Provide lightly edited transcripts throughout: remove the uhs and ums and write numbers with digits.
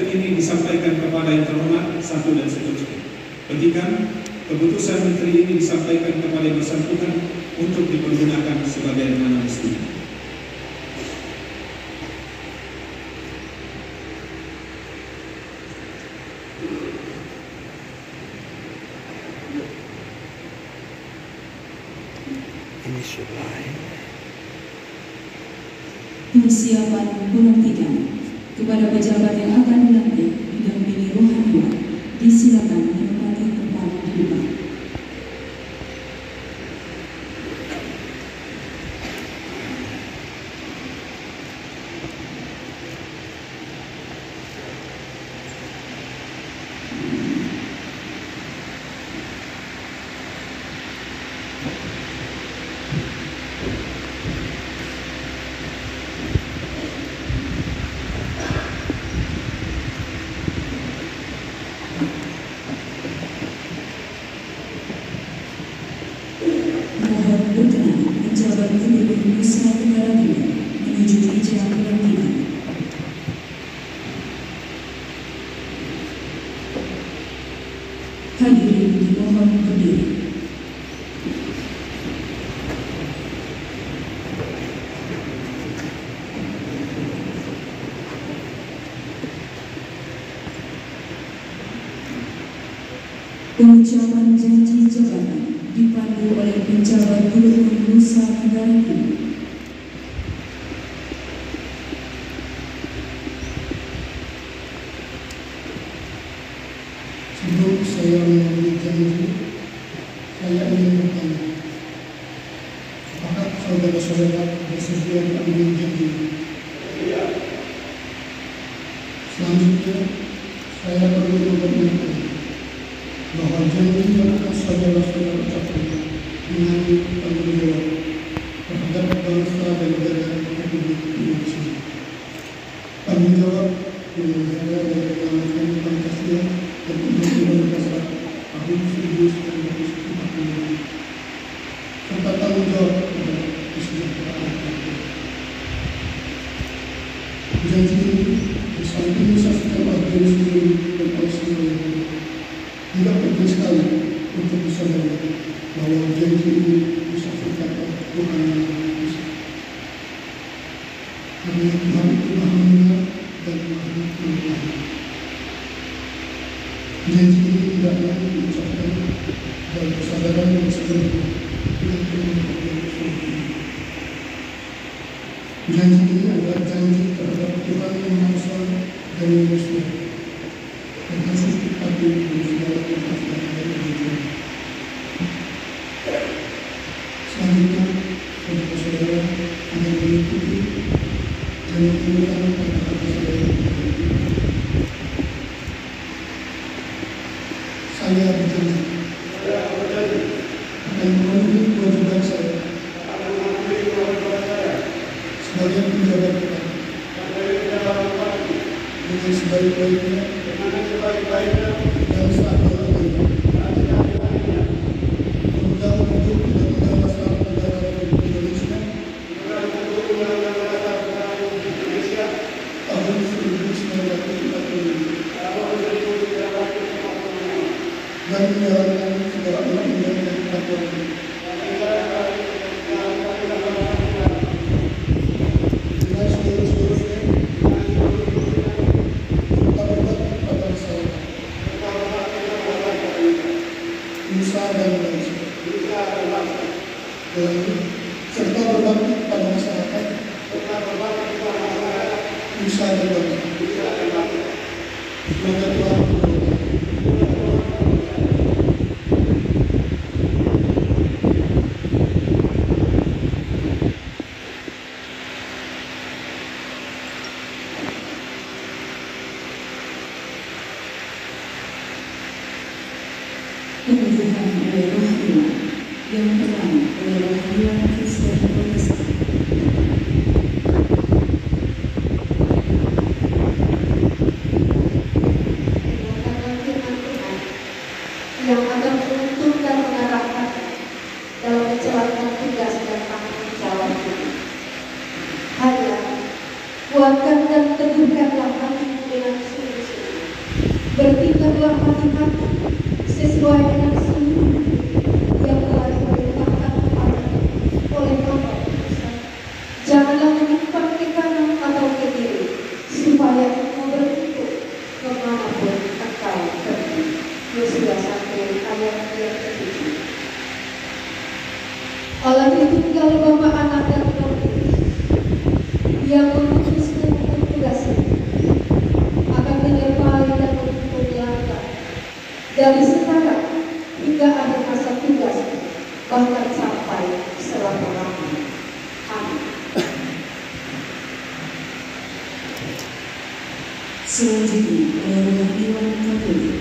menteri ini disampaikan kepada yang terhormat satu dan seterusnya. Petikan keputusan menteri ini disampaikan kepada yang bersangkutan untuk dipergunakan sebagaimana mestinya. Persiapan pelantikan kepada pejabat yang akan dilantik didampingi rohaniwan, disilakan menempati tempat di depan. Penjabat Gubernur Nusa Tenggara Timur menuju meja pelantikan. Hadirin dimohon berdiri. Pengucapan janji jabatan dipandu oleh penjabat Gubernur Nusa Tenggara Timur. Sebelum saya mengambil janji, saya ingin bertanya, apakah saudara-saudara bersedia mengambil janji? Selanjutnya, saya perlu mengingatkan bahwa janji yang akan saudara-saudara ucapkan mengandung tanggung jawab terhadap bangsa dan negara Republik Indonesia. Tanggung jawab yang menjaga dan menyelamatkan Pancasila dan Undang-Undang Dasar tahun 1945, serta tanggung jawab terhadap kesejahteraan rakyat. Janji ini disamping disaksikan oleh sendiri dan oleh semuanya, tidak penting sekali untuk disadari bahwa janji ini disaksikan oleh Tuhan Yang Maha Kuasa. Karena Tuhan itu Maha Mendengar dan Maha Melihat. Janji ini hendaknya diucapkan dalam kesadaran yang sepenuhnya dengan penuh sungguh. Janji ini adalah janji terhadap Tuhan Yang Maha Esa dan manusia, dan harus dipatuhi dengan segala kepastian dan kejujuran. Selanjutnya, saudara-saudara akan mengikuti dan menggunakan kata-kata saya. Saya berjanji akan memenuhi kewajiban saya sebagai penjabat negara dengan sebaik-baiknya dan seadil-adilnya, tentang untuk Undang-Undang Dasar Negara Republik Indonesia tahun 1945 dan menjalankan segala undang-undang dan peraturan dengan seluruh-seluruhnya, serta berbakti kepada masyarakat, nusa dan bangsa, serta berbakti kepada masyarakat, nusa dan bangsa. Semoga Tuhan memberkati. Pengukuhan oleh rohaniwan yang pertama oleh rohaniwan Kristen Protestan. Yang akan menuntun dan mengarahkan dalam menjalankan tugas dan tanggung jawab ini. Hanya kuatkan dan teguhkanlah hatimu dengan sungguh-sungguh. bertindak hati-hati sesuai dengan sunnah yang telah diperintahkan oleh Bapak Musa. Janganlah menyimpang ke kanan atau ke kiri, supaya engkau beruntung kemanapun engkau pergi. Yosua 1 ayat yang ke-7. Allah Tritunggal Bapa, Anak dan Roh Kudus yang mengutus dan bertugas akan menyertai dan menuntun langkah dari sekarang hingga akhir masa tugas, bahkan sampai selama-lamanya. Amin. Selanjutnya oleh Rohaniwan Katolik.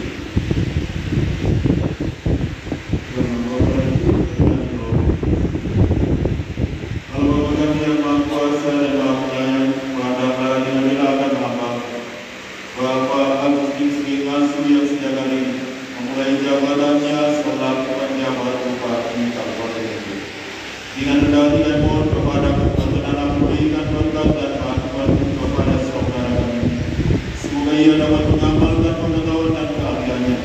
Dengan rendah hati dan mohon kepada kebenaran memberikan berkat dan bantuan kepada saudara kami. Semoga ia dapat mengamalkan pengetahuan dan keahliannya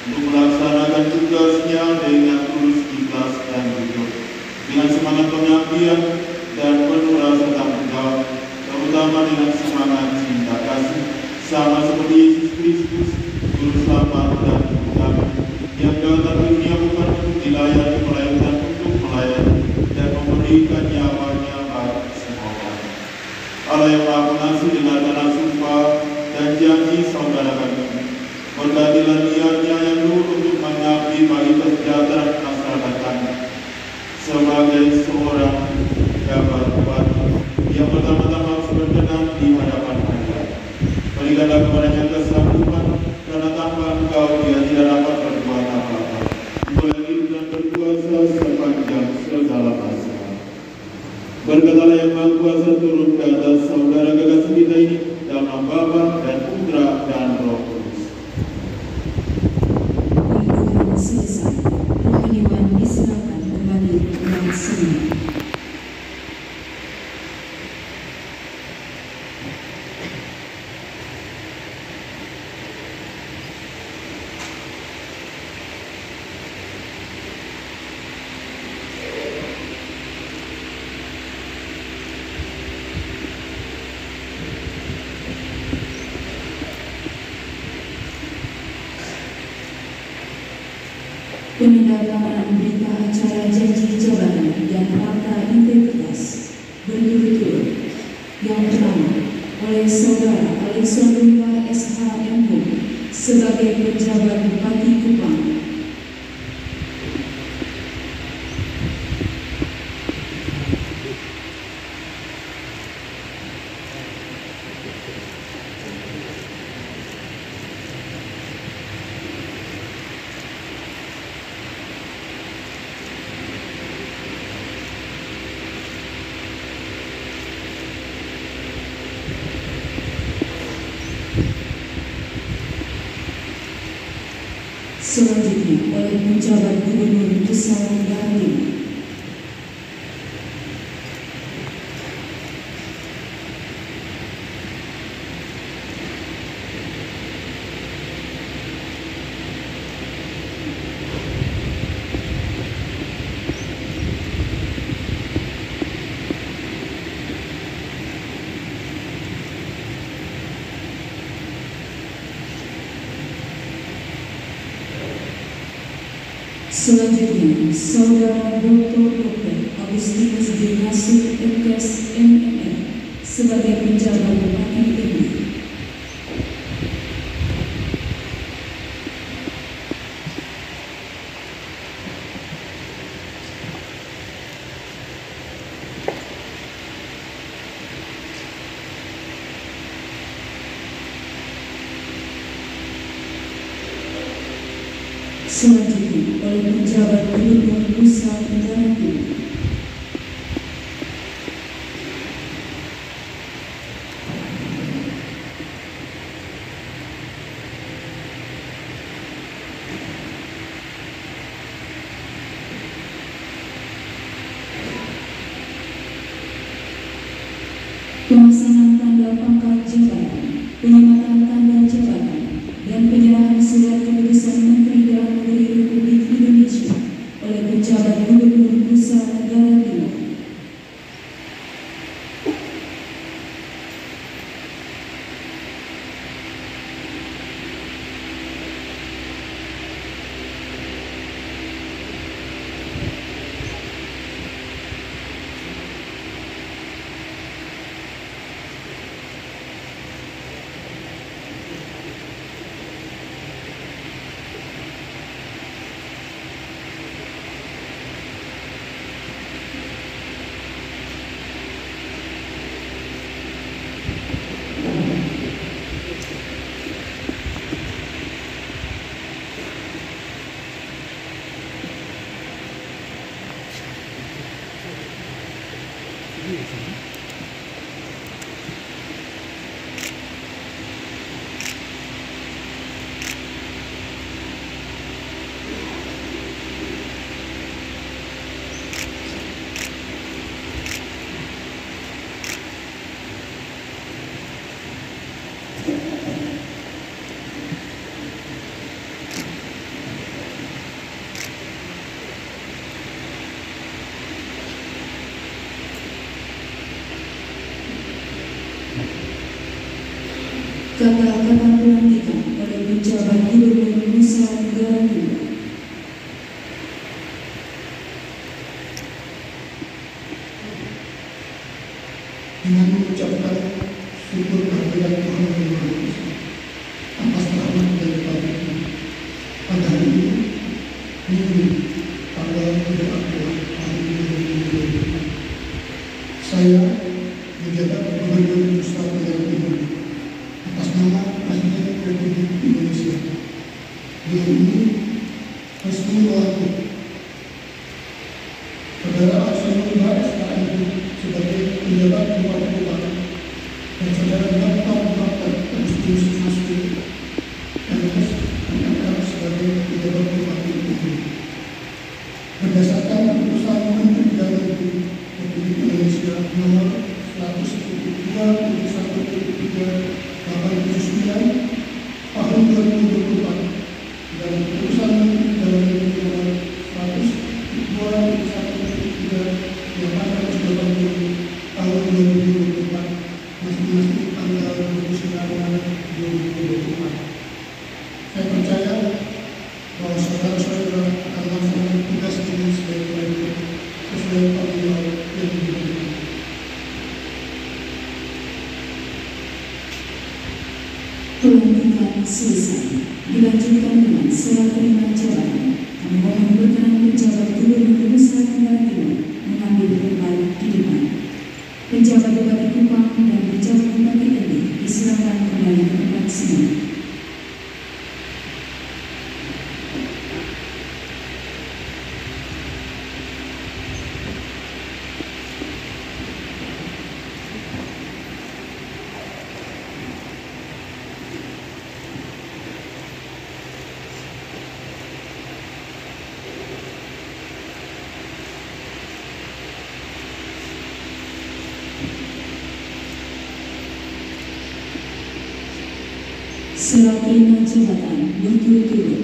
untuk melaksanakan tugasnya dengan tulus, ikhlas dan jujur, dengan semangat pengabdian dan penuh rasa tanggung jawab, terutama dengan semangat cinta kasih, sama seperti Yesus Kristus, Juru Selamat dan Juru Damai, yang datang ke dunia bukan untuk dilayani, melainkan untuk melayani dan memberikan nyawanya bagi semua orang. Allah yang Maha Pengasih, dengarkanlah sumpah dan janji saudara kami. Berkatilah niatnya yang luhur untuk mengabdi bagi kesejahteraan masyarakat kami sebagai seorang jabat bupati yang pertama-tama harus berkenan di hadapan Anda. Berikanlah kepadanya kesanggupan, karena tanpa Engkau dia tidak dapat berbuat apa-apa. Engkau yang hidup dan berkuasa sepanjang segala masa. Berkatalah yang Maha Kuasa turun ke atas saudara kekasih kita ini dalam nama Bapa dan Putra dan Roh Kudus. Penghitungan selesai. Rohaniwan diserahkan kembali kepada semua. Penandatanganan berita acara janji jabatan dan fakta integritas berturut-turut. Yang pertama, oleh Saudara Alexandrina SHMH sebagai penjabat Bupati Kupang. Selanjutnya oleh penjabat Gubernur Nusa Tenggara Timur. Selanjutnya, Saudara Dr. Agustinus D. Nasir MKes MMM sebagai penjabat Bupati Timur. Selanjutnya oleh penjabat Gubernur Nusa Tenggara Timur. Pemasangan tanda pangkat jabatan, penyematan tanda jabatan, dan penyerahan Jaga akan pelantikan oleh penjabat Gubernur Nusa Tenggara Timur. Dengan mengucapkan syukur kehadirat Tuhan yang Maha Esa atas rahmat dan karunia pada hari ini, Minggu, tanggal 3 April tahun 2020, saya menjabat Gubernur Nusa Tenggara Timur atas nama Presiden Republik Indonesia. Dengan ini resmi melantik Saudara Arsanullah SKMD sebagai penjabat Bupati Kupang dan Saudara Dr. Agustinus Masfi MS MMR sebagai penjabat Bupati Kupang. Berdasarkan keputusan Menteri Dalam Negeri Republik Indonesia nomor 101.1.3.879 tahun 2024 dan keputusan Menteri Dalam Negeri nomor 102.1.3.880 tahun 2024 masing-masing tanggal 29 Maret 2024. Saya percaya bahwa saudara-saudara akan melaksanakan tugas ini sebaik-baiknya sesuai tanggung jawab yang diberikan. Pelantikan selesai, dilanjutkan dengan serah terima jabatan. Kami mohon berkenan penjabat Gubernur Nusa Tenggara Timur mengambil tempat di depan. Penjabat Bupati Kupang dan penjabat Bupati ND disilakan kembali ke tempat semula. Serah terima jabatan berturut-turut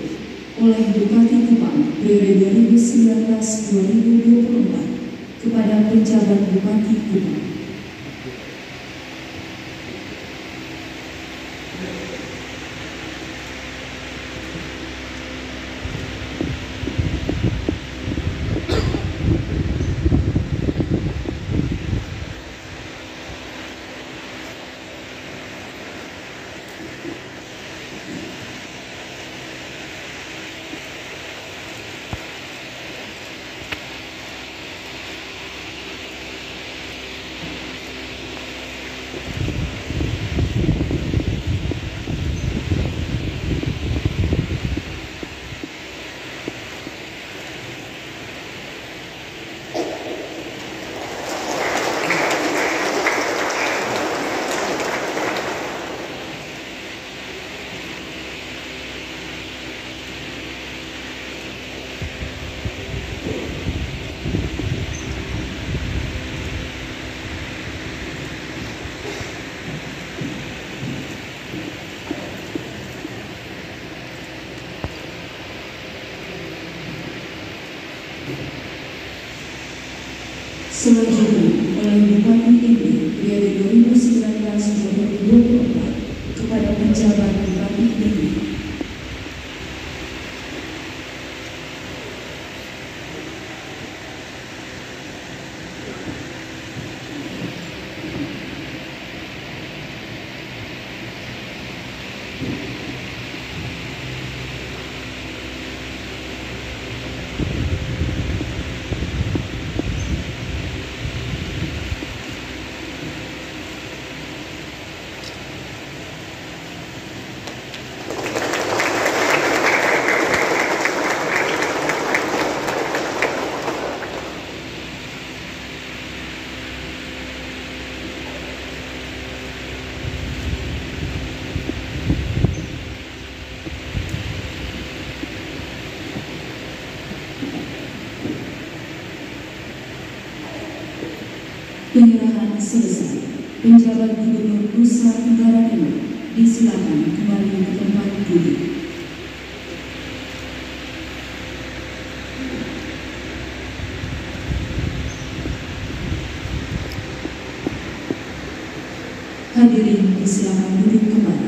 oleh Bupati Kupang periode 2019-2024 kepada penjabat Bupati Kupang. Selanjutnya oleh Bupati ND periode 2019-2024 kepada penjabat Bupati ND. Penyerahan selesai. Penjabat Gubernur Nusa Tenggara Timur disilakan kembali ke tempat duduk. Hadirin disilakan duduk kembali.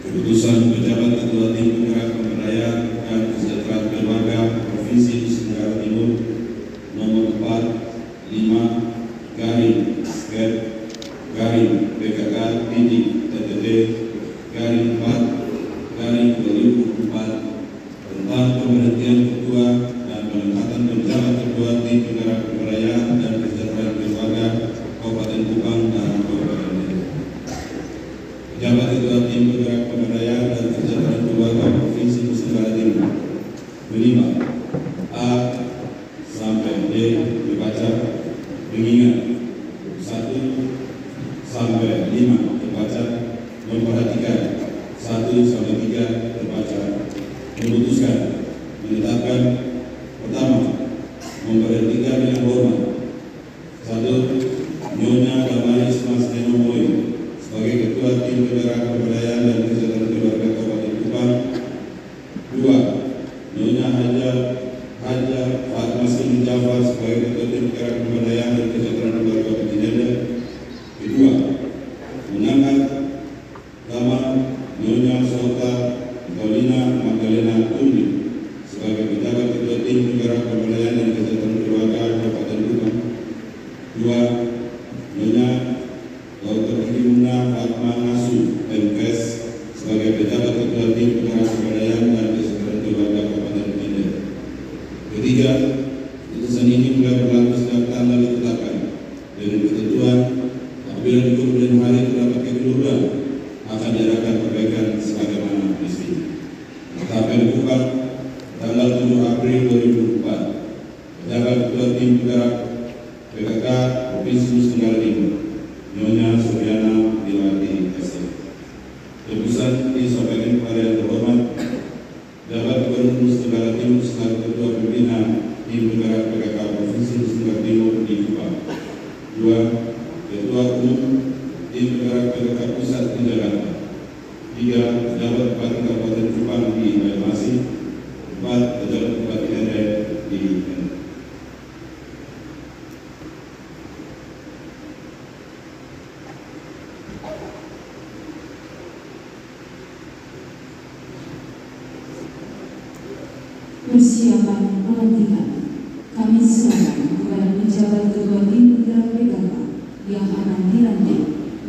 Keputusan pejabat ketua tim penggerak pemberdayaan dan kesejahteraan keluarga Provinsi Nusa Tenggara Timur nomor 45 garing PKK titik TTT garing 4 garing 2004 tentang pemberhentian ketua dan penempatan pejabat ketua tim penggerak pemberdayaan dan kesejahteraan keluarga Kabupaten Kupang dan Kabupaten Deli. Pejabat ketua tim penggerak pemberdayaan dan kesejahteraan keluarga Provinsi Nusa Tenggara Timur 5 A sampai D dibaca mengingat 1 sampai 5 terbaca, memperhatikan 1 sampai 3 terbaca, memutuskan menetapkan pertama memberhentikan dengan hormat 1 Nyonya Damaris Mas Nenomoy sebagai ketua tim penggerak pemberdayaan dan kesejahteraan keluarga Kabupaten Kupang. 2 Nyonya Haja Fatma Siti Jafar sebagai ketua tim penggerak pemberdayaan dan kesejahteraan keluarga Kabupaten Deli. Kedua, mengangkat nama Nyonya Sota Paulina Magdalena Tundi sebagai pejabat ketua tim penggerak pemberdayaan dan kesejahteraan keluarga Kabupaten Kupang. 2 Nyonya Dr. Hidimuna Fatma Nasu MKes sebagai pejabat ketua tim penggerak pemberdayaan dan kesejahteraan keluarga Kabupaten Deli. Ketiga, putusan ini mulai berlaku sejak tanggal ditetapkan dengan ketentuan apabila di kemudian hari terdapat kekeliruan akan diarahkan perbaikan sebagaimana mestinya. Ketetapan Kupang tanggal 7 April 2004, pejabat ketua tim penggerak PKK Provinsi Nusa Tenggara Timur Nyonya Suryana Diwati SC. Keputusan disampaikan kepada yang terhormat pejabat Gubernur Nusa Tenggara Timur selaku ketua pembina tim penggerak PKK Provinsi Nusa Tenggara Timur di Kupang. 2 Ketua Umum tim penggerak PKK Pusat di Jakarta. 3 Pejabat Bupati Kabupaten Kupang di Banyuasin. 4 Pejabat Bupati RI di Deli. Persiapan pelantikan kami serahkan kepada pejabat ketua tim penggerak PKK yang akan dilantik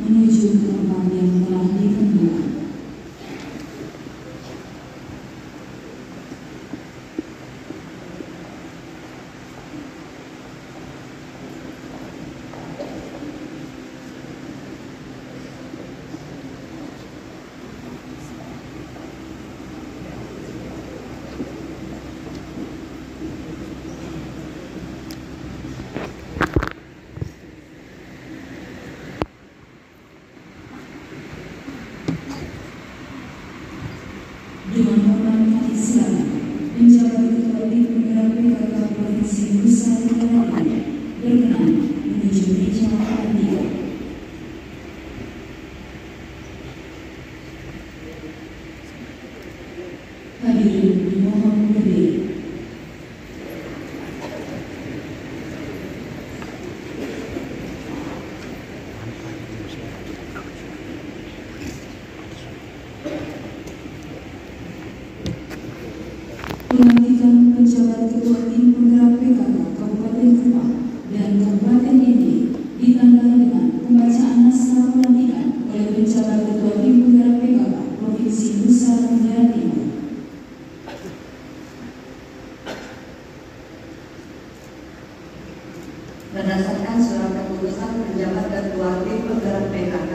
menuju ke tempat yang telah ditentukan. Dengan hormat kami silakan penjabat ketua tim penggerak PKK Provinsi Nusa Tenggara Timur berkenan menuju meja pelantikan. Hadirin dimohon berdiri. Pelantikan penjabat ketua tim penggerak PKK Kabupaten Kupang dan Kabupaten Deli ditandai dengan pembacaan naskah pelantikan oleh penjabat ketua tim penggerak PKK Provinsi Nusa Tenggara Timur. Berdasarkan surat keputusan penjabat ketua tim penggerak PKK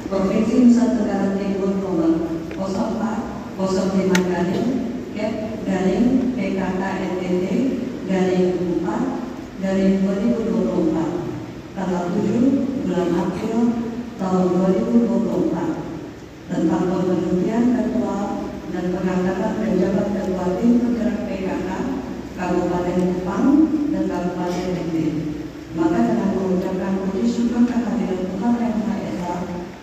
Provinsi Nusa Tenggara Timur nomor 04 05 garing PKK NTT garing 4 garing 2024 tanggal 7 bulan April tahun 2024 tentang pemberhentian ketua dan pengangkatan penjabat ketua tim penggerak PKK Kabupaten Kupang dan Kabupaten Deli. Maka dengan mengucapkan puji syukur kehadiran Tuhan Yang Maha Esa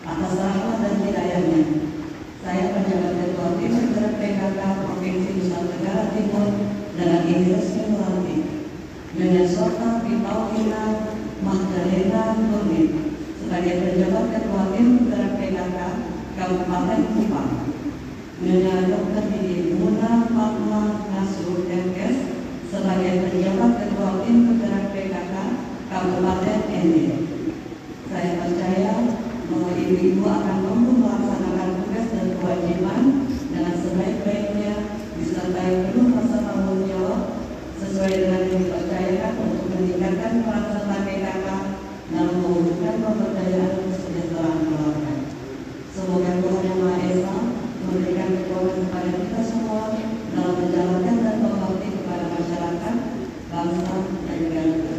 atas rahmat dan hidayahnya, saya penjabat ketua tim penggerak PKK Provinsi Nusa Tenggara Timur dengan ini resmi melantik Nyonya Sota Paulina Magdalena Tundi sebagai penjabat ketua tim penggerak PKK Kabupaten Kupang Nyonya Dr. Didi Muna Fatma Nasrul MKes sebagai penjabat Ketua Tim Penggerak PKK Kabupaten ND. Saya percaya bahwa ibu-ibu akan mampu melaksanakan tugas dan kewajiban dengan sebaik-baiknya disertai penuh rasa tanggung jawab sesuai dengan yang dipercayakan untuk meningkatkan peran serta PKK dalam mewujudkan pemberdayaan kesejahteraan keluarga. Semoga Tuhan Yang Maha Esa memberikan kekuatan kepada kita semua dalam menjalankan dan berbakti kepada masyarakat, bangsa, dan negara kita.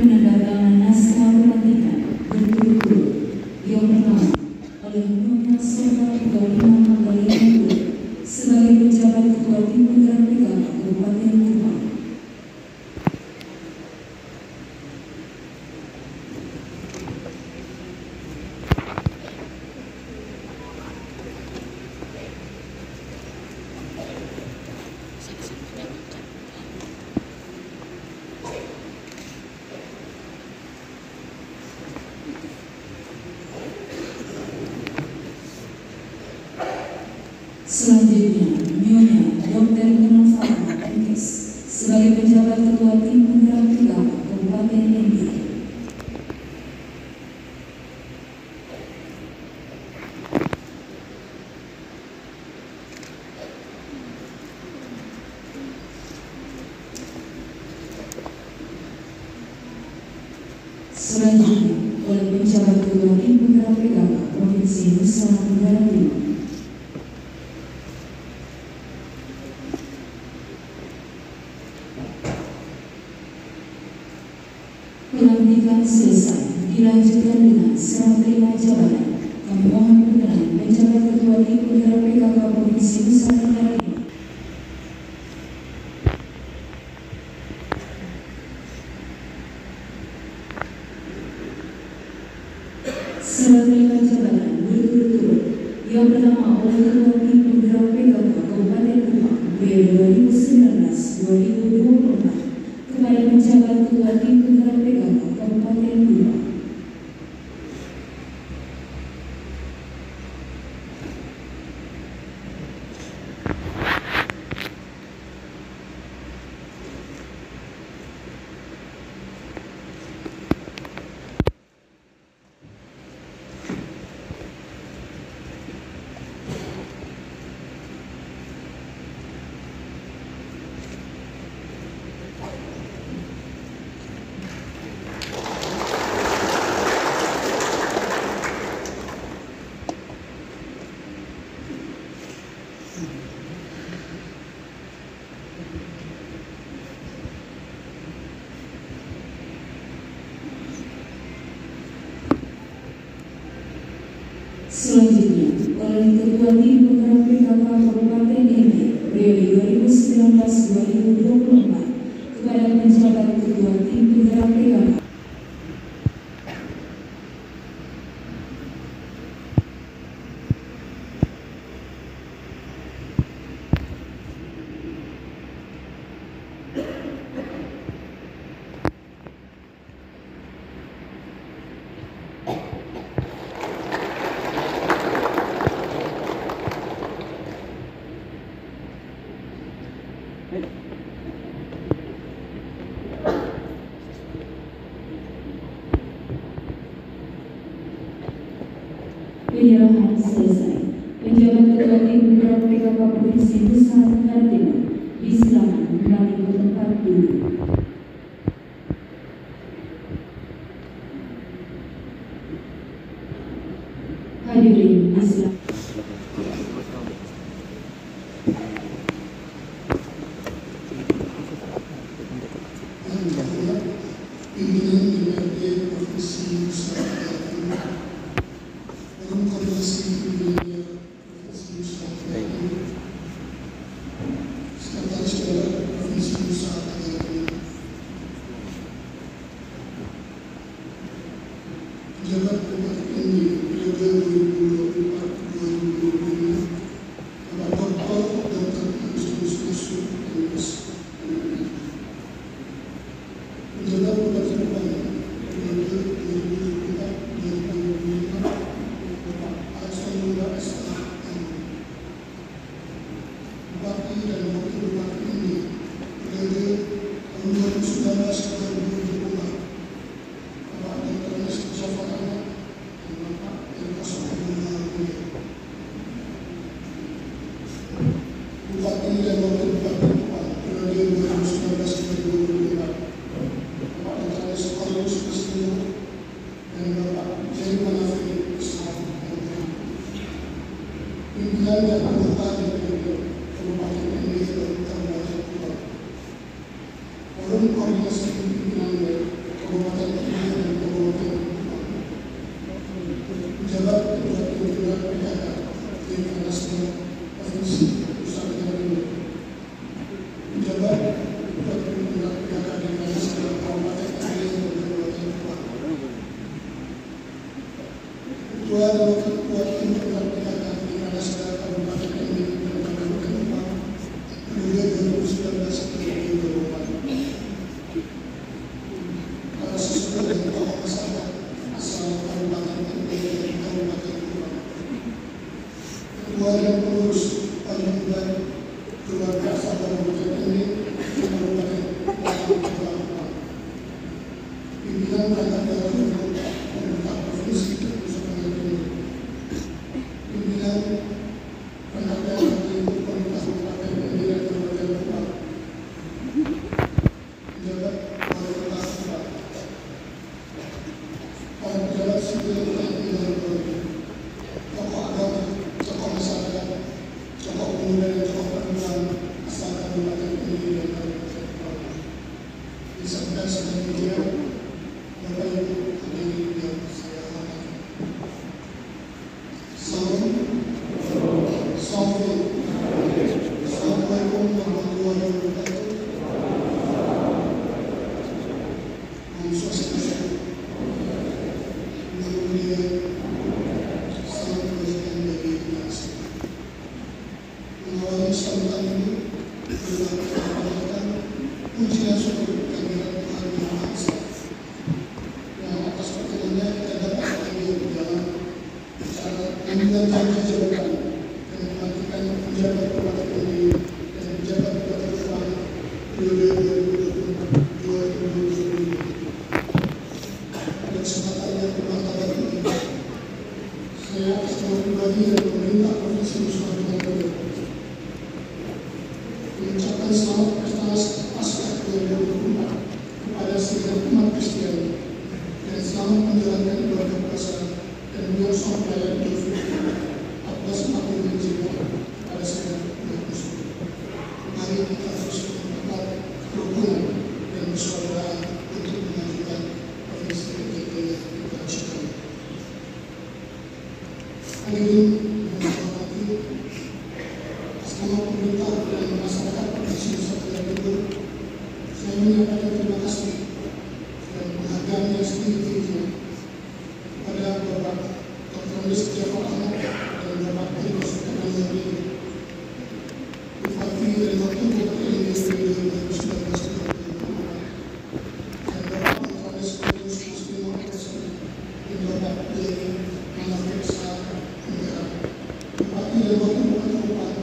Penandatanganan naskah pelantikan berturut-turut. Yang pertama oleh Nyonya Sofa Pegawai Manggalian sebagai penjabat Ketua Tim Penggerak PKK Kabupaten Kupang. Selanjutnya, Nyonya Dr. Muna Fatma MKes sebagai penjabat Ketua Tim Penggerak PKK Kabupaten ND. Selanjutnya, oleh penjabat Ketua Tim Penggerak PKK Provinsi Nusa Tenggara Timur. Pelantikan selesai, dilanjutkan dengan serah terima jabatan. Kami mohon berkenan penjabat Ketua Tim Penggerak PKK Provinsi Nusa Tenggara Timur. Serah terima jabatan berturut-turut. Yang pertama oleh Ketua Tim Penggerak PKK Kabupaten Kupang periode 2019-2024 kepada penjabat Ketua Tim Penggerak PKK Kabupaten Kupang. Selanjutnya, oleh Ketua Tim Penggerak PKK Kabupaten ND periode 2019-2024 kepada penjabat Ketua Tim Penggerak PKK. Penyerahan selesai. Penjabat Ketua Tim Penggerak PKK Provinsi Nusa Tenggara Timur disilakan kembali ke tempat duduk. Hadirin disilakan. Pimpinan DPRD Provinsi Nusa Tenggara Timur, Forum Koordinasi Pimpinan Provinsi Nusa Tenggara Timur, Sekretaris bupati dan wakil bupati ini periode tahun 2019 ke 2024. Bapak Dr. Nestor Jafar Ahmad dan Bapak Elkas Abdullah. Bupati dan wakil bupati Kupang periode 2019 ke 2024. Bapak Dr. Nestor Jafar dan Bapak Jerry Manafi Islam. Pimpinan dan anggota DPRD Kabupaten ND dan Kabupaten Kupang. Forum koordinasi pimpinan Kabupaten ND dan Kabupaten Kupang. Pejabat ketua pimpinan PKK Dewan Nasdem Provinsi Nusa Tenggara Timur. Pejabat ketua pimpinan PKK Dewan Nasdem Kabupaten ND dan Kabupaten Kupang. Ketua dan wakil ketua pimpinan PKK Dewan Nasdem Kabupaten ND dan Kabupaten Kupang periode 2019 ke 2024. Para siswa dan tokoh masyarakat asal Kabupaten ND dan Kabupaten Kupang. Ketua dan pengurus paguyuban keluarga asal Kabupaten ND dan Kabupaten Kupang. Pimpinan perangkat daerah pemerintah provinsi Nusa Tenggara Timur. Pimpinan perangkat daerah pemerintah Kabupaten ND dan Kabupaten Kupang. Pejabat wali kota Kupang. Para pejabat sipil TNI dan Polri. Tokoh agama, tokoh masyarakat, tokoh pemuda dan tokoh perempuan asal Kabupaten ND dan Kabupaten Kupang. Disampaikan dan media, Bapak Ibu hadirin yang saya hormati. Assalamualaikum warahmatullahi wabarakatuh. Om Swastiastu. Kemudian salam kebajikan bagi kita semua. Mengawali sambutan ini dengan mengucapkan puji dan syukur kehadirat Tuhan Yang Maha Esa. Yang atas pertolongannya kita dapat lagi berjalan secara mengambil janji jabatan dan melantikan pejabat Kabupaten ND dan pejabat Kabupaten Kupang periode 2020-2022. Pada kesempatan yang bermartabat ini, saya atas nama pribadi dan pemerintah Provinsi Nusa Tenggara Timur mengucapkan selamat Paskah 2024 kepada segenap umat Kristiani dan selamat menjalankan ibadah puasa dan menyongsong perayaan Idul Fitri 1445 Hijriah pada segenap umat Muslim. Mari kita terus memperkuat kerukunan dan persaudaraan untuk memajukan provinsi NTT yang kita cintai. Hadirin yang saya hormati, atas nama pemerintah dan masyarakat Provinsi Nusa Tenggara Timur, saya menyampaikan terima kasih dan penghargaan yang setinggi-tingginya kepada Bapak Dr. Nestor Jafar Ahmad dan Bapak Elkas Abdullah, Bupati dari Wakil Bupati ND periode 2019 dan Bapak Dr. Nestor Muslim dan Bapak Jerry Manafi Islam. Bupati dan Wakil Bupati Kupang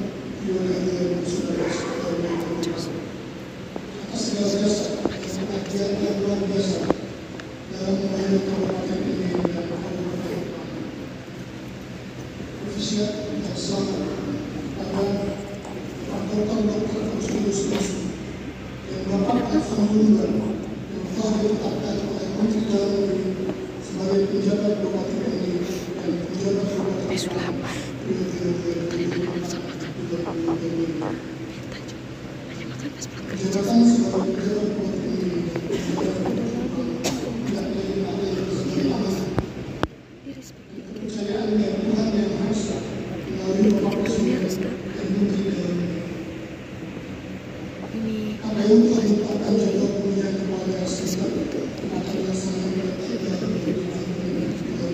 periode 2019. Atas segala jasa dan pengabdian yang luar biasa dalam melayani Kabupaten ND dan Kabupaten Kupang. Profesiat dan selamat pada Pak Dr. Agustinus Nusu dan Bapak Alhamdulillah yang telah ditetapkan oleh Menteri Dalam Negeri sebagai penjabat Bupati ND dan penjabat Kabupaten Kupang periode 2020-2022. Jabatan sebagai pejabat Bupati ND dan penjabat tidak diambil sebagai amanah. Kepercayaan yang Tuhan Yang Maha Esa melalui Bapak Presiden dan Menteri Dalam Negeri. Apa yang telah ditetapkan jadwal pemilihan kepala daerah serentak akan dilaksanakan pada tanggal 27 Juni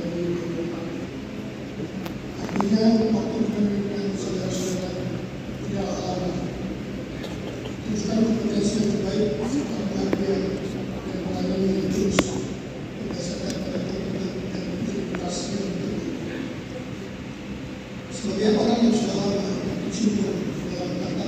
2024. Artinya waktu pemilihan saudara-saudara tidak lama. Tunjukkan kompetensi yang terbaik serta pengabdian dan pelayanan yang terus berdasarkan pada komitmen dan integritas yang teguh. Sebagai orang yang sudah lama berkecimpung dalam tata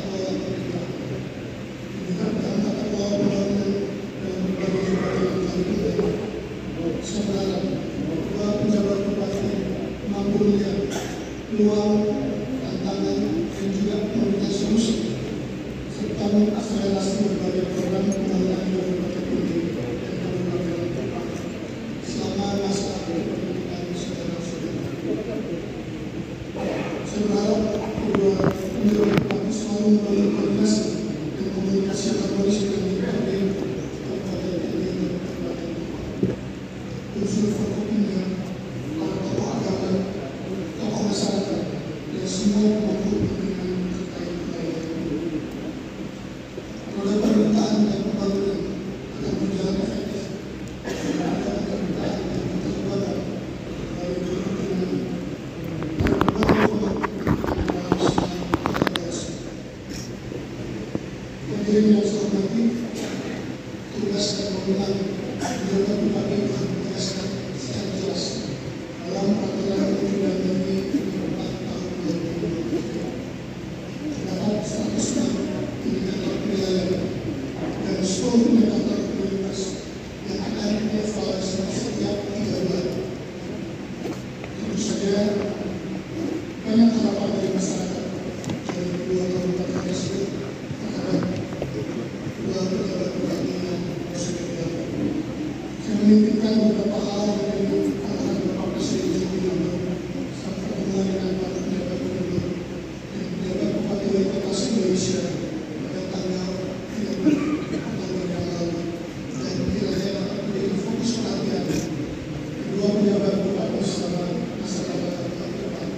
beliau berlaku selalu melalui koordinasi dan komunikasi yang harmonis dengan DPRD kepada DPRD. Unsur forkopimda, para tokoh agama, tokoh masyarakat, dan semua pemangku kepentingan terkait wilayah. Roda pemerintahan dan pembangunan akan berjalan efektif dan ada pemerintahan dan keterlibatan dari kepentingan dan berbagai kelompok dalam sidang koordinasi. Hadirin yang saya hormati, tugas dan wewenang menjabat bupati telah ditegaskan secara jelas dalam peraturan Menteri Dalam Negeri Nomor 4 Tahun 2023. Terdapat 106 indikator penilaian dan 10 indikator prioritas yang akan dievaluasi setiap 3 bulan. Tentu saja banyak harapan dari masyarakat dari kedua kabupaten tersebut terhadap dua pejabat bupati yang sudah dilantik. Saya memimpikan beberapa hal dari arahan Bapak Presiden Joko Widodo saat pertemuan dengan para pejabat gubernur dan pejabat bupati wali kota se-Indonesia pada tanggal 30 Oktober yang lalu, dan kiranya dapat menjadi fokus perhatian kedua pejabat bupati selama masa jabatan ke depan.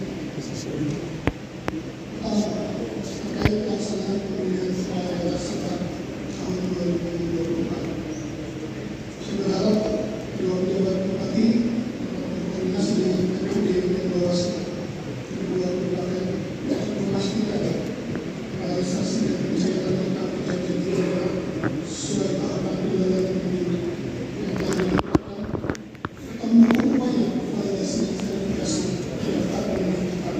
Pertama, terkait pelaksanaan pemilihan kepala daerah serentak tahun 2024. Saya berharap kedua pejabat bupati dapat berkoordinasi dengan KPUD dan Bawaslu kedua kabupaten untuk memastikan realisasi dan pencairan tentang perjanjian daerah sesuai tahapan penilaian pemilu yang telah ditetapkan, serta mendukung upaya validasi dan verifikasi daftar pemilih tetap,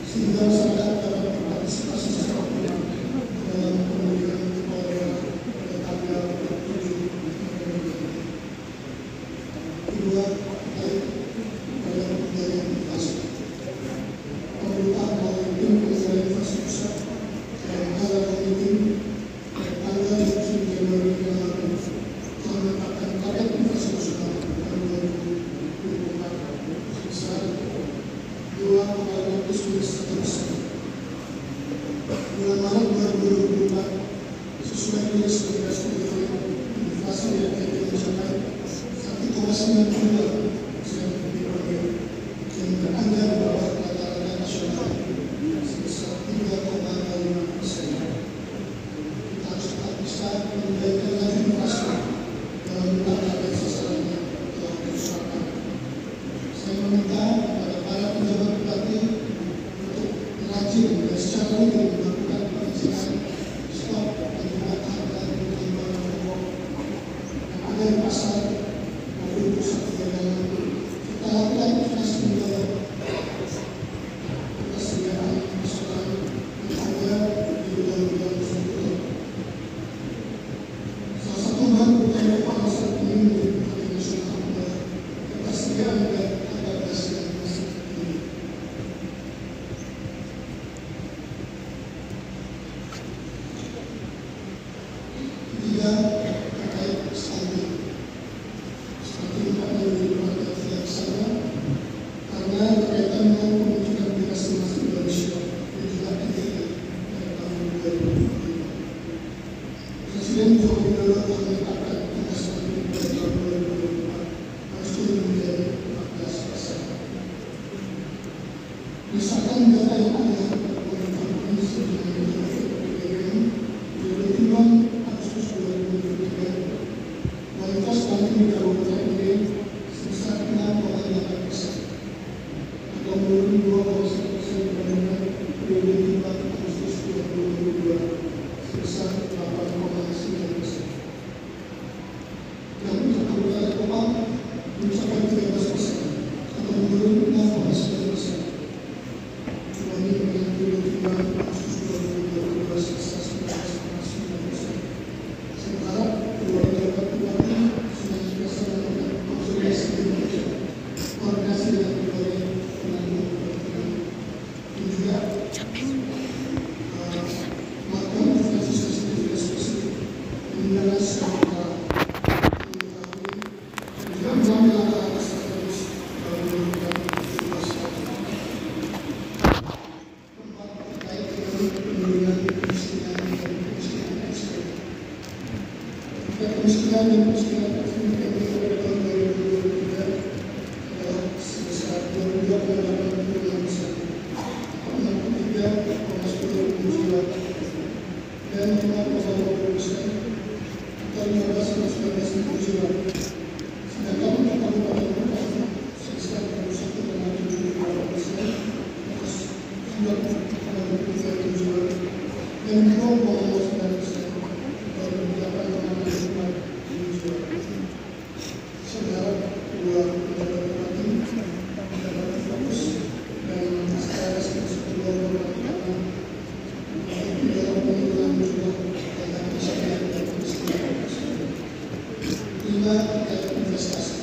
sehingga masyarakat dapat berpartisipasi secara optimal dalam pemilihan kepala daerah pada tanggal 7 November. Kedua, terkait pada pengendalian inflasi. Pemerintah melalui tim pengendalian inflasi pusat yang ada komiting pada tanggal 27 Januari yang lalu telah menetapkan target inflasi nasional tahun 2024 sebesar 2,59%. Bulan Maret 2024 sesuai rilis Kementerian Keuangan, inflasi yang mencapai 1,92% year-on-year yang berada di bawah rata-rata nasional sebesar 3,5%. Kita harus tetap bisa mengendalikan laju inflasi dalam target sasaran yang telah ditetapkan. Saya meminta kepada para pejabat bupati untuk rajin dan secara rutin melakukan pengecekan stok dan juga harga kebutuhan barang pokok yang ada di pasar maupun pusat perdagangan. Kita penurunan kemiskinan dan kemiskinan ekstrim. Kemiskinan dan kemiskinan ekstrim yang pada tahun 2023 adalah sebesar 22,86%, 63,10 jiwa, dan 5,20% atau 15,19 jiwa. Sedangkan untuk kabupaten kota sebesar 21,72%, 9,23 jiwa, dan 2,09%, 28,64 jiwa. Saudara kedua pejabat bupati mendapat fokus dan secara spesifik beberapa yaitu dalam penurunan jumlah data kemiskinan dan kemiskinan ekstrim. 5. Terkait investasi.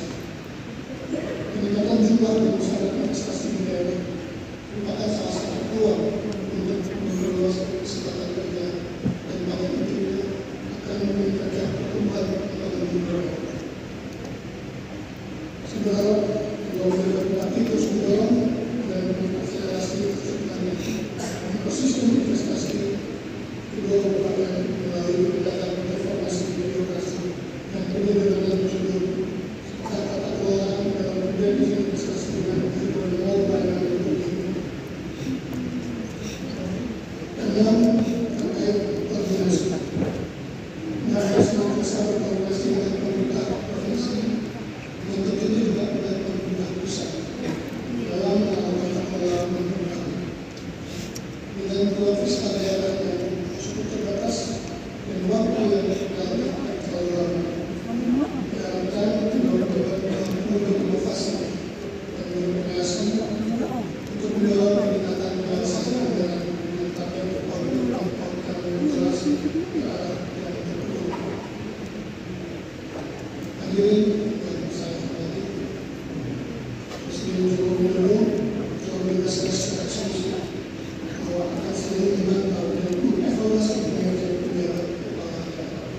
Peningkatan jumlah dan besaran investasi di daerah merupakan salah satu peluang untuk memperluas kesempatan kerja dan pada intinya akan meningkatkan pertumbuhan ekonomi daerah. Saudara, kedua pejabat bupati terus mendorong dan mengakselerasi terciptanya ekosistem investasi kedua kabupaten melalui pendekatan reformasi birokrasi yang benar-benar menjunjung tata kelola dalam berbagai investasi dengan tujuan mobile dan ekonomi. Kedua, terkait koordinasi. Mengenai semakin besar koordinasi dengan pemerintah provinsi dan tentunya juga dengan pemerintah pusat dalam melakukan tata kelola pemerintahan. Dengan dua fiskal daerah yang cukup terbatas dan waktu yang terlalu lama, diharapkan kedua pejabat mampu berinovasi dan berkreasi untuk mendorong peningkatan realisasi anggaran dengan target output yang jelas ke arah yang terburuk. Hadirin yang saya hormati, Presiden Joko Widodo telah menegaskan secara eksklusif bahwa akan selalu memantau dan mengevaluasi kinerja pejabat kepala daerah.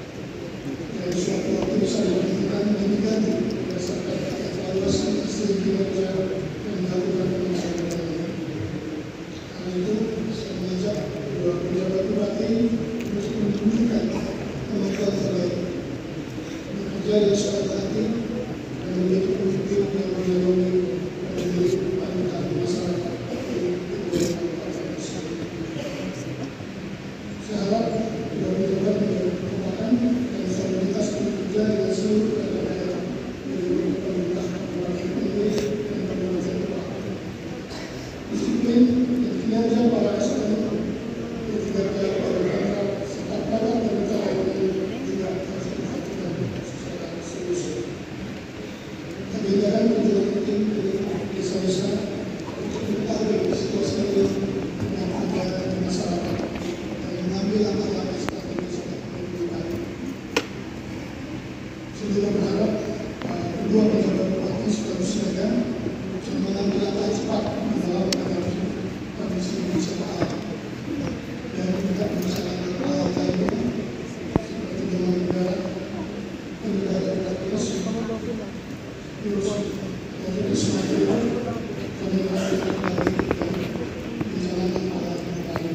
Dan suatu waktu bisa dilakukan dan diganti berdasarkan evaluasi hasil kinerja dan dilakukan penyesuaian. Karena itu, saya mengajak kedua pejabat bupati untuk menunjukkan kemampuan terbaik, bekerja dengan suara hati dan menjadi pemimpin yang mengalami dan menjadi panutan masyarakat di kedua kabupaten tersebut. Saya harap kedua pejabat menjadi kekuatan dan solidaritas bekerja dengan seluruh daerah dari pemerintah kabupaten ini dan kabupaten depan. Disiplin dan kinerja para asn dan kinerja para daerah serta para pemerintah ini juga harus diperhatikan secara serius. Kebijakan juga penting dari desa-desa untuk mengetahui situasi ini yang ada di masyarakat dan mengambil langkah-langkah strategis untuk penyelesaian. Saya juga berharap kedua pejabat bupati sekaligus siaga bisa mengambil langkah cepat di dalam menghadapi kondisi Indonesia Barat dan tidak melaksanakan hal lainnya seperti demam berdarah, penyebaran virus, dan juga semakin meningkatkan kembali di jalanan para petani.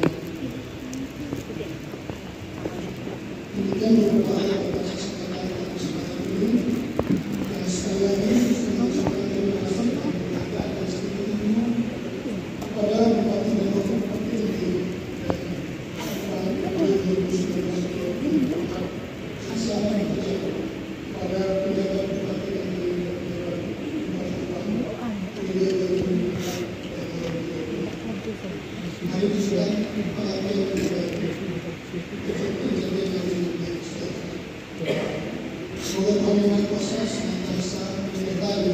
Demikian beberapa hal yang dapat saya sampaikan pada kesempatan ini. Dan sekali lagi saya mengucapkan terima kasih dan penghargaan dan sepenuhnya kepada Bupati dan Wakil Bupati Inti dan tahun 2019 sisa bekerja kepada pejabat Bupati dan pejabat Bupati Depan periode 2024 dan 2020. Mari kita pengabdian yang terbaik untuk kejadian yang lebih sejahtera. Semoga Tuhan Yang Maha Kuasa senantiasa menyertai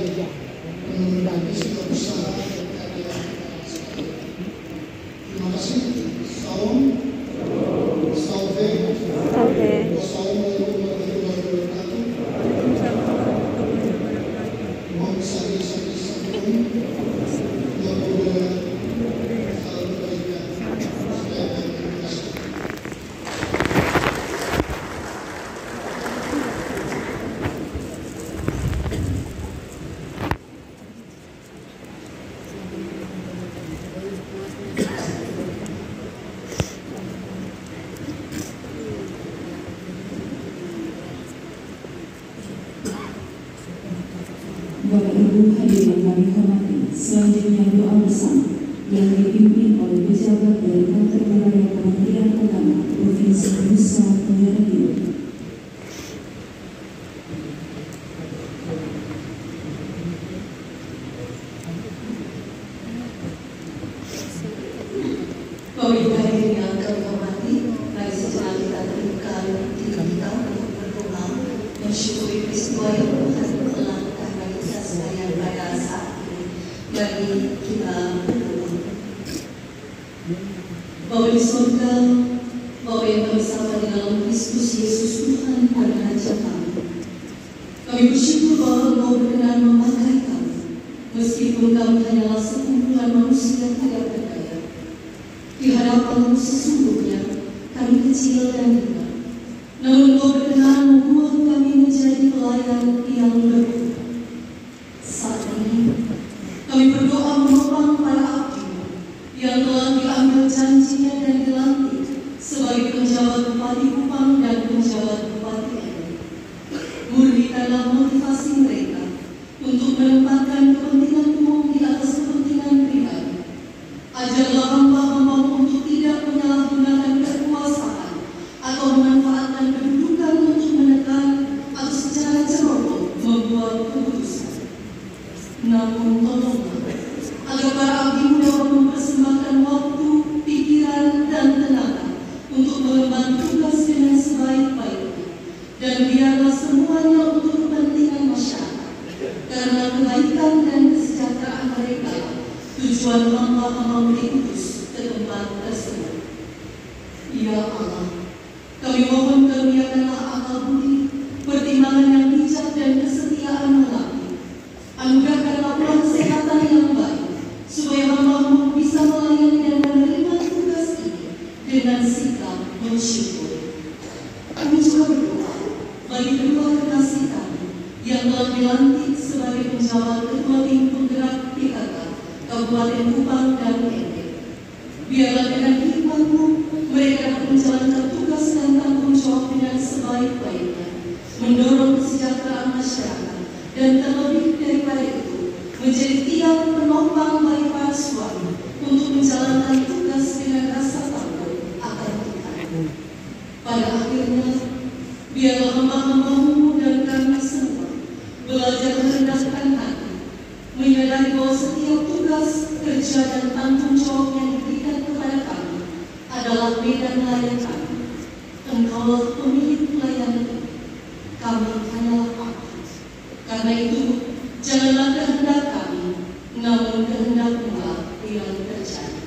menunjukkan segala usaha dan karya kita sekalian. Terima kasih. Salam, salve, wassalamualaikum warahmatullahi wabarakatuh. Om Sari Sari Sampun, Namo Buddhaya, Salam Kebaikan, Sekian dan terima kasih. Bapak Ibu hadirin kami hormati, selanjutnya doa bersama yang dipimpin oleh pejabat dari Kantor Wilayah Kementerian Agama Provinsi Nusa Tenggara Timur. Bapak Ibu hadirin yang kami hormati, mari sejenak kita teduhkan diri kita untuk berdoa mensyukuri peristiwa yang Tuhan telah lakukan bagi kita sekalian pada saat ini. Mari kita berdoa. Bapa di surga, Bapa yang kami sapa di dalam Kristus Yesus Tuhan dan Raja kami. Kami bersyukur bahwa Engkau berkenan memakai kami, meskipun kami hanyalah sekumpulan manusia yang tidak berdaya. Di hadapan-Mu sesungguhnya kami kecil dan hina, namun Engkau berkenan membuat kami menjadi pelayan yang berguna. Saat ini kami berdoa menopang para abdi-Mu yang telah diambil janjinya dan dilantik sebagai penjabat Bupati Kupang dan penjabat Bupati Ende. Murnikanlah motivasi mereka untuk menempatkan kepentingan umum di atas kepentingan pribadi. Ajarlah hamba-hamba-Mu untuk tidak menyalahgunakan kekuasaan atau memanfaatkan kedudukan untuk menekan atau secara ceroboh membuat keputusan. Namun tolonglah agar para abdi-Mu dapat mempersembahkan waktu, pikiran, dan tenaga untuk mengemban tugas dengan sebaik-baiknya, dan biarlah semuanya untuk kepentingan masyarakat, karena kebaikan dan kesejahteraan mereka tujuan hamba-hamba-Mu diutus ke tempat tersebut. Ya Allah, kami mohon karuniakanlah akal budi, pertimbangan yang bijak dan kesetiaan hati. Anugerahkanlah pula kesehatan yang baik, supaya hamba-Mu bisa melayani dan menerima tugas ini dengan sikap bersyukur. Kami juga berdoa bagi kedua kekasih kami yang telah dilantik sebagai penjabat ketua tim penggerak PKK Kabupaten Kupang dan Ende. Biarlah dengan hikmat-Mu mereka dapat menjalankan tugas dan tanggung jawab dengan sebaik-baiknya, mendorong kesejahteraan masyarakat, dan terlebih daripada itu menjadi tiang penopang bagi para suami untuk menjalankan tugas dengan rasa takut akan Tuhan. Pada akhirnya, biarlah hamba-hamba-Mu dan kami semua belajar merendahkan hati, menyadari bahwa setiap tugas, kerja, dan tanggung jawab yang diberikan kepada kami adalah medan layan kami. Engkaulah pemilik pelayanan ini, kami hanyalah abdi. Karena itu, janganlah kehendak kami, namun kehendak-Mu yang terjadi.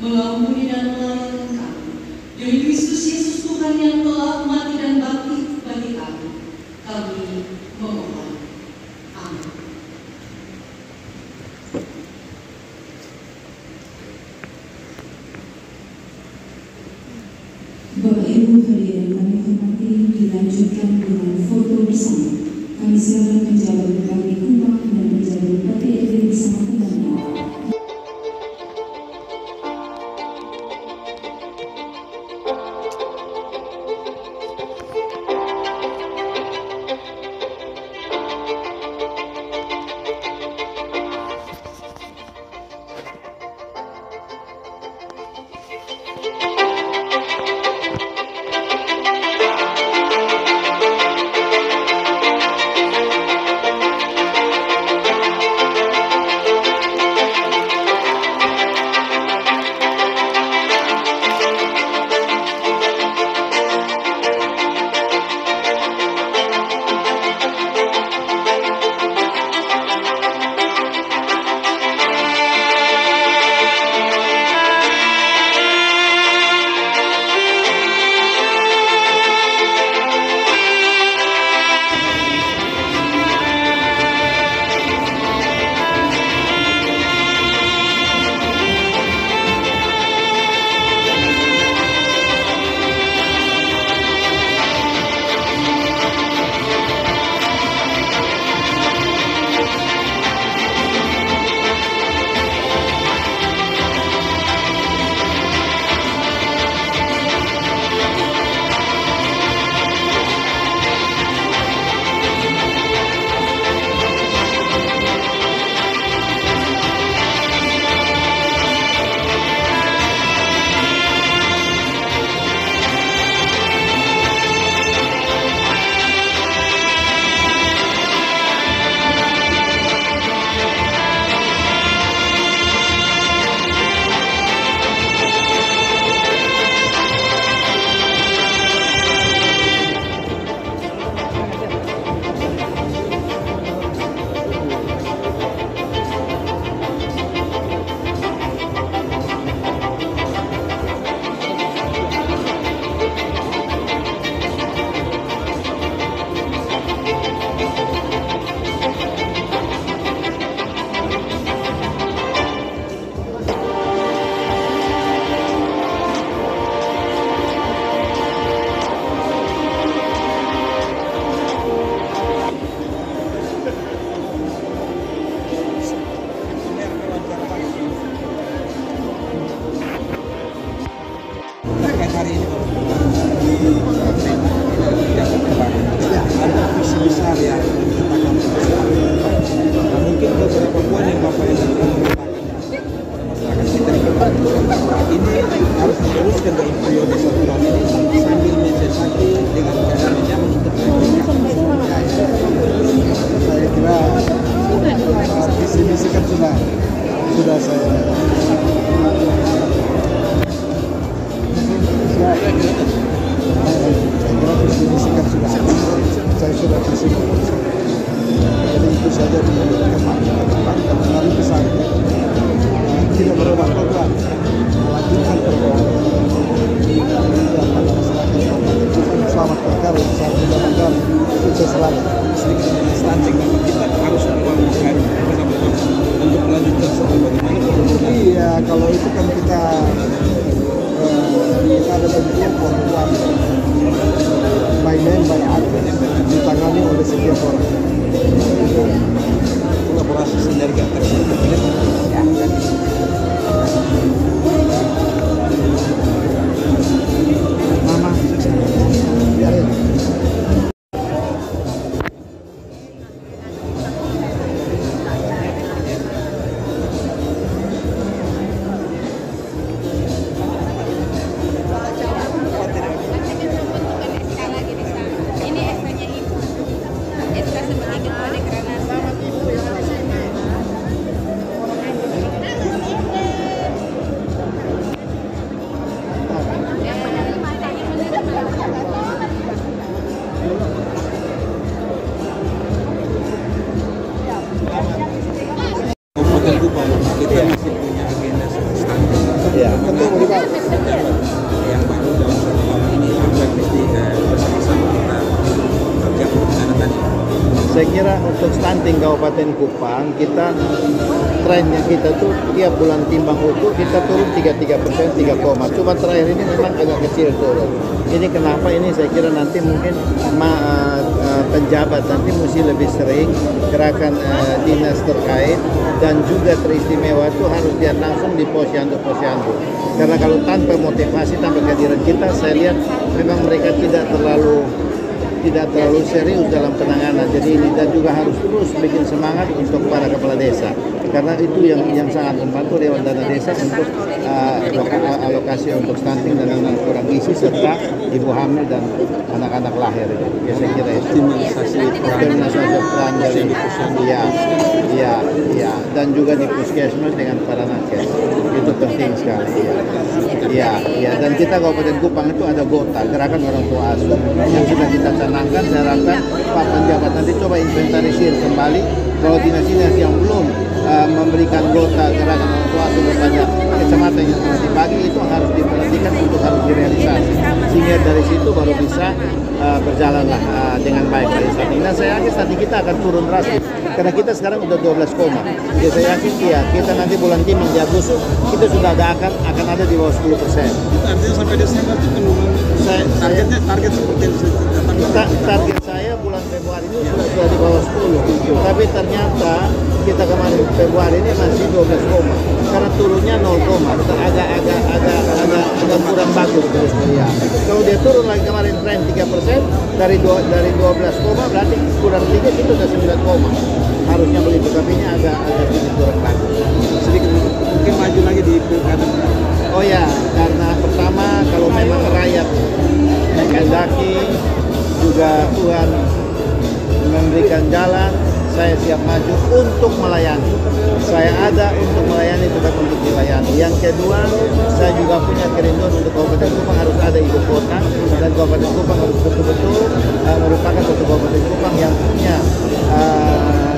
Mengampuni dan melayani kami demi Kristus Yesus Tuhan yang telah mati dan bangkit bagi kami. Kami memohon. Amin. Bapak Ibu hadirin kami hormati, dilanjutkan dengan foto bersama. Kami silakan penjabat Bupati Kupang dan penjabat Bupati Ende bersama pendamping. besar ya menyatakan mungkin beberapa poin yang Bapak yang masyarakat kita di Kepala ini harus diteruskan dari periode 1 tahun ini sambil mensiasati dengan keadaan yang nyaman untuk mereka. Saya kira visi-misi kan sudah saya saya sudah kasih jadi itu saja di depan dan melalui pesan tidak berubah program melanjutkan program selamat berkarya saat menjalankan sukses selalu sedikit stunting kita harus melakukan untuk melanjutkan soal bagaimana program. Iya, kalau itu kan kita ada bentuk program by name by address ditangani oleh setiap orang. Kolaborasi sinergi antar ya. Mama, biarin. Kita masih punya agenda standar. Ya, yang baru dalam 1 tahun ini apa yang mesti bersama-sama kita kerja menandatangani. Saya kira untuk stunting Kabupaten Kupang kita trennya kita tuh tiap bulan timbang utuh kita turun 33%, 3, cuma terakhir ini memang agak kecil turun. Ini kenapa ini saya kira nanti mungkin penjabat nanti mesti lebih sering gerakan dinas terkait dan juga teristimewa itu harus dia langsung di posyandu. Karena kalau tanpa motivasi, tanpa kehadiran kita, saya lihat memang mereka tidak terlalu serius dalam penanganan. Jadi ini dan juga harus terus bikin semangat untuk para kepala desa. Karena itu yang sangat membantu Dewan Dana Desa untuk alokasi untuk stunting dan anak kurang gizi serta ibu hamil dan anak-anak lahir. Ya, saya kira itu optimalisasi peran dari ya dan juga di puskesmas dengan para nakes itu penting sekali ya dan kita Kabupaten Kupang itu ada GOTA, gerakan orang tua asuh yang sudah kita canangkan. Saya harapkan Pak Penjabat nanti coba inventarisir kembali kalau dinas-dinas yang belum memberikan GOTA gerakan orang tua asuh kepada kecamatan yang sudah dibagi itu harus diperhatikan untuk harus direalisasi sehingga dari situ baru bisa berjalanlah dengan baik dari stunting. Dan saya yakin tadi kita akan turun drastis karena kita sekarang udah 12 koma. Jadi saya yakin kita nanti bulan timbang di Agustus kita sudah akan ada di bawah 10%. Artinya sampai Desember itu penurunan target seperti target saya bulan Februari ini sudah di bawah 10. Tapi ternyata kita kemarin Februari ini masih 12 koma. Karena turunnya 0 koma. Agak kurang bagus terus ya. Kalau dia turun lagi kemarin tren 3% dari 12 koma berarti kurang 3 itu sudah 9 koma. Harusnya begitu, tapi ini agak sedikit kurang bagus. Sedikit mungkin maju lagi di pilkada. Oh ya, karena pertama kalau memang rakyat menghendaki juga Tuhan memberikan jalan, saya siap maju untuk melayani. Saya ada untuk melayani, bukan untuk dilayani. Yang kedua, saya juga punya kerinduan untuk Kabupaten Kupang harus ada ibu kota dan Kabupaten Kupang harus betul-betul merupakan satu Kabupaten Kupang yang punya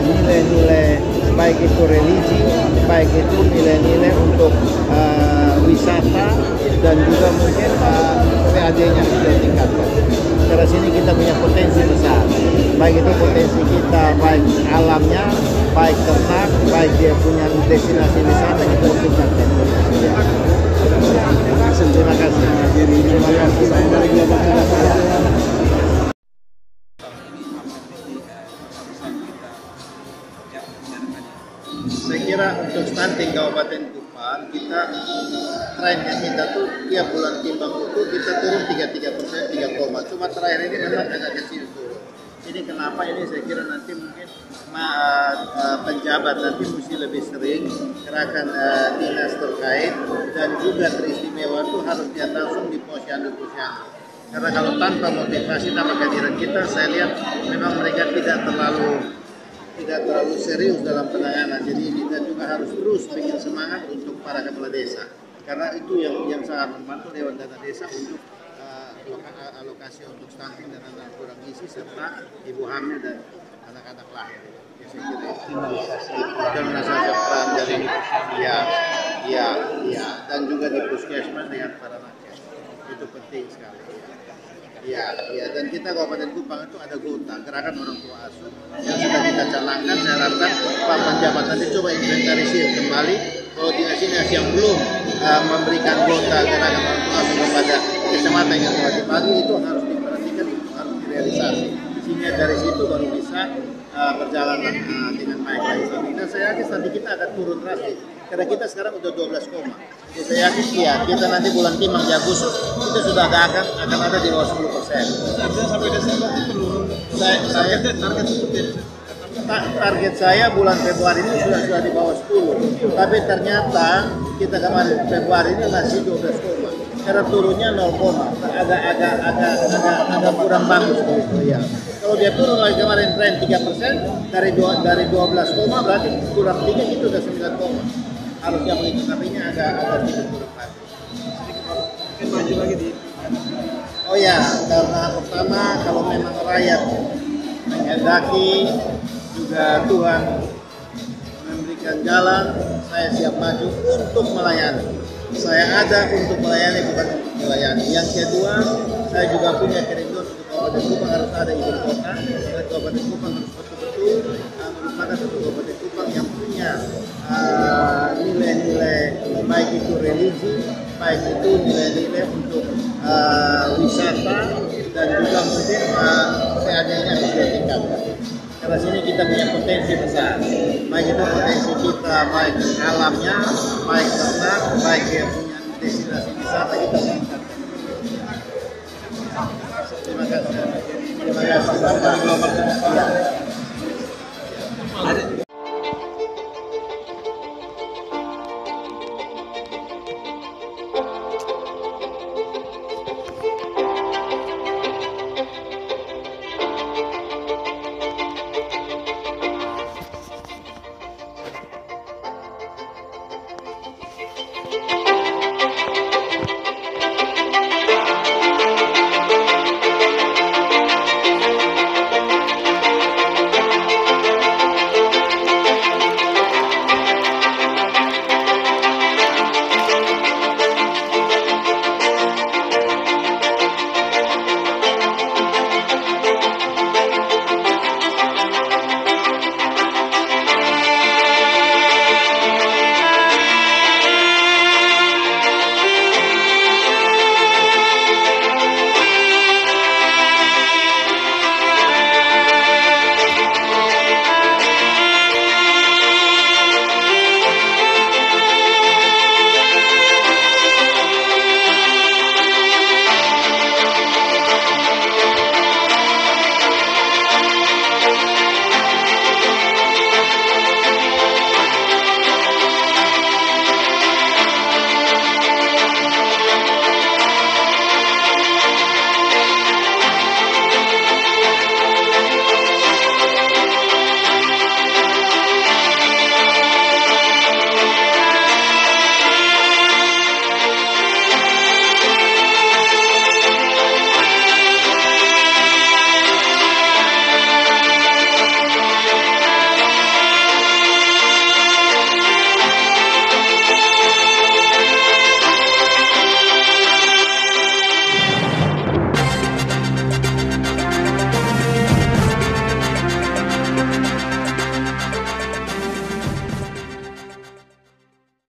nilai-nilai baik itu religi, baik itu nilai-nilai untuk wisata dan juga mungkin PAD-nya sudah tingkatkan. Karena sini kita punya potensi besar, baik itu potensi kita, baik alamnya, baik ternak, baik dia punya destinasi wisata kita tingkatkan. Terima kasih. Saya dari Saya kira untuk stunting Kabupaten Kupang kita trennya kita tuh tiap bulan timbang itu kita turun 33%, 3, cuma terakhir ini memang agak kecil turun. Ini kenapa ini saya kira nanti mungkin penjabat nanti mesti lebih sering gerakan dinas terkait dan juga teristimewa itu harus dia langsung di posyandu. Karena kalau tanpa motivasi, tanpa kehadiran kita, saya lihat memang mereka tidak terlalu serius dalam penanganan. Jadi kita juga harus terus bikin semangat untuk para kepala desa. Karena itu yang sangat membantu Dewan Dana Desa untuk alokasi untuk stunting dan anak kurang gizi serta ibu hamil dan anak-anak lahir. Ya, saya kira kriminalisasi peran dari dan juga di puskesmas dengan para nakes itu penting sekali. Ya, dan kita Kabupaten Kupang itu ada GOTA, Gerakan Orang Tua Asuh, yang sudah kita canangkan. Saya harapkan Pak Penjabat nanti coba inventarisir kembali kalau dinas-dinas yang belum memberikan GOTA Gerakan Orang Tua Asuh kepada kecamatan yang telah dibagi itu harus diperhatikan, itu harus direalisasi. Sehingga dari situ baru bisa berjalan dengan baik lagi. Dan saya yakin nanti kita akan turun drastis. Karena kita sekarang udah 12 koma. Jadi saya yakin kita nanti bulan Timang di Agustus kita sudah akan ada di bawah 10%. Sampai Desember itu turun. Target saya bulan Februari ini sudah di bawah 10. Tapi ternyata kita kemarin Februari ini masih 12 koma. Karena turunnya 0 koma. Agak kurang bagus gitu ya. Kalau dia turun lagi kemarin tren 3% dari 12 koma berarti kurang 3 itu udah 9 koma. Harusnya begitu, tapi ini agak sedikit kurang lagi. Mungkin maju lagi di. Oh ya, karena pertama kalau memang rakyat menghendaki juga Tuhan memberikan jalan, saya siap maju untuk melayani. Saya ada untuk melayani, bukan untuk melayani. Yang kedua, saya juga punya kerinduan untuk Kabupaten Kupang harus ada ibu kota. Dan Kabupaten Kupang harus betul-betul merupakan satu Kabupaten Kupang yang punya nilai-nilai baik itu religi, baik itu nilai-nilai untuk wisata dan juga mungkin seadanya harus ditingkatkan. Karena sini kita punya potensi besar, baik itu potensi kita, baik alamnya, baik ternak, baik yang punya destinasi wisata kita tingkatkan. Terima kasih.